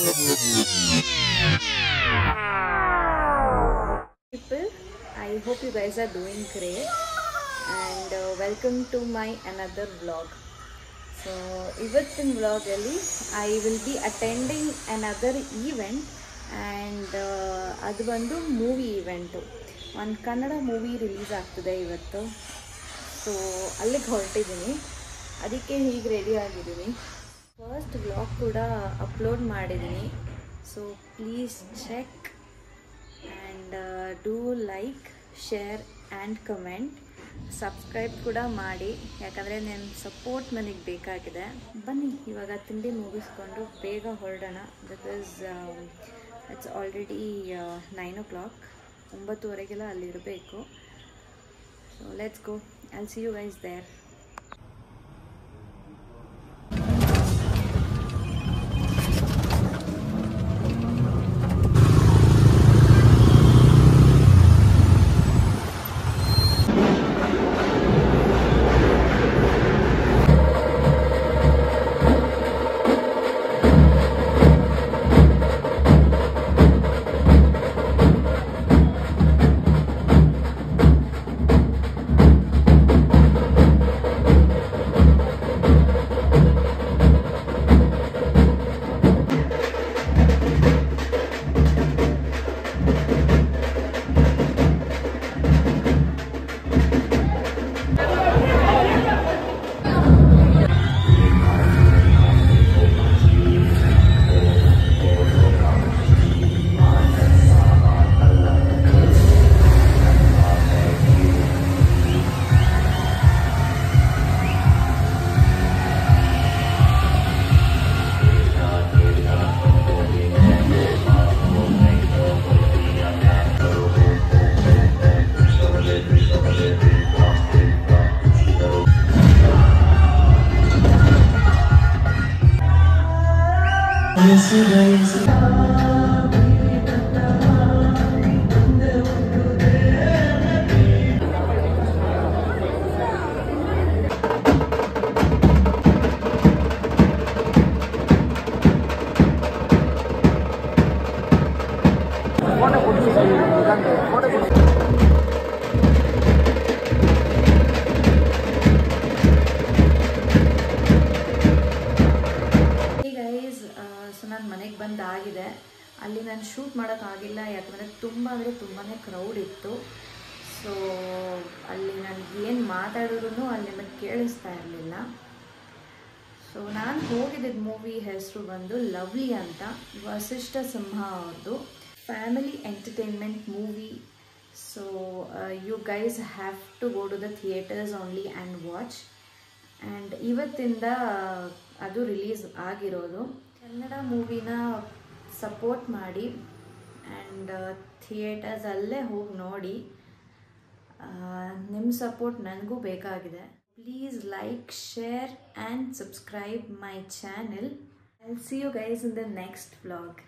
People, I hope you guys are doing great and welcome to my another vlog. So ಇವತ್ತಿನ vlog ಅಲ್ಲಿ I will be attending another event and ಅದು ಬಂದು movie event. ಒಂದು Kannada movie release ಆಗ್ತಿದೆ ಇವತ್ತು. So ಅಲ್ಲಿಗೆ ಹೊರಟಿದ್ದೀನಿ, ಅದಕ್ಕೆ ಹೀಗೆ ರೆಡಿ ಆಗಿದ್ದೀನಿ. ಫಸ್ಟ್ ವ್ಲಾಗ್ ಕೂಡ ಅಪ್ಲೋಡ್ ಮಾಡಿದ್ದೀನಿ. So please check and do like, share and comment. Subscribe ಕೂಡ ಮಾಡಿ, ಯಾಕಂದರೆ ನನ್ನ ಸಪೋರ್ಟ್ ನನಗೆ ಬೇಕಾಗಿದೆ. ಬನ್ನಿ ಇವಾಗ ತಿಂಡಿ ಮುಗಿಸ್ಕೊಂಡು ಬೇಗ ಹೊರಡೋಣ. ಬಿಕಾಸ್ ಇಟ್ಸ್ ಆಲ್ರೆಡಿ 9 o'clock, 9:30 ಅಲ್ಲಿರಬೇಕು. So let's go, I see you guys there. ಬಂದಾಗಿದೆ. ಅಲ್ಲಿ ನಾನು ಶೂಟ್ ಮಾಡೋಕ್ಕಾಗಿಲ್ಲ, ಯಾಕಂದರೆ ತುಂಬಾ ಕ್ರೌಡ್ ಇತ್ತು. ಸೊ ಅಲ್ಲಿ ನನಗೆ ಏನು ಮಾತಾಡಿದ್ರು ಅಲ್ಲಿ ನಿಮಗೆ ಕೇಳಿಸ್ತಾ ಇರಲಿಲ್ಲ. ಸೊ ನಾನು ಹೋಗಿದ್ದ ಮೂವಿ ಹೆಸರು ಬಂದು ಲವ್ಲಿ ಅಂತ, ವಸಿಷ್ಠ ಸಿಂಹ ಅವ್ರದ್ದು family entertainment movie. So you guys have to go to the theaters only and watch. And ಇವತ್ತಿಂದ ಅದು ರಿಲೀಸ್ ಆಗಿರೋದು. ಕನ್ನಡ ಮೂವಿನ ಸಪೋರ್ಟ್ ಮಾಡಿ ಆ್ಯಂಡ್ ಥಿಯೇಟರ್ಸಲ್ಲೇ ಹೋಗಿ ನೋಡಿ. ನಿಮ್ಮ ಸಪೋರ್ಟ್ ನನಗೂ ಬೇಕಾಗಿದೆ. Please like, share and subscribe my channel. I will see you guys in the next vlog.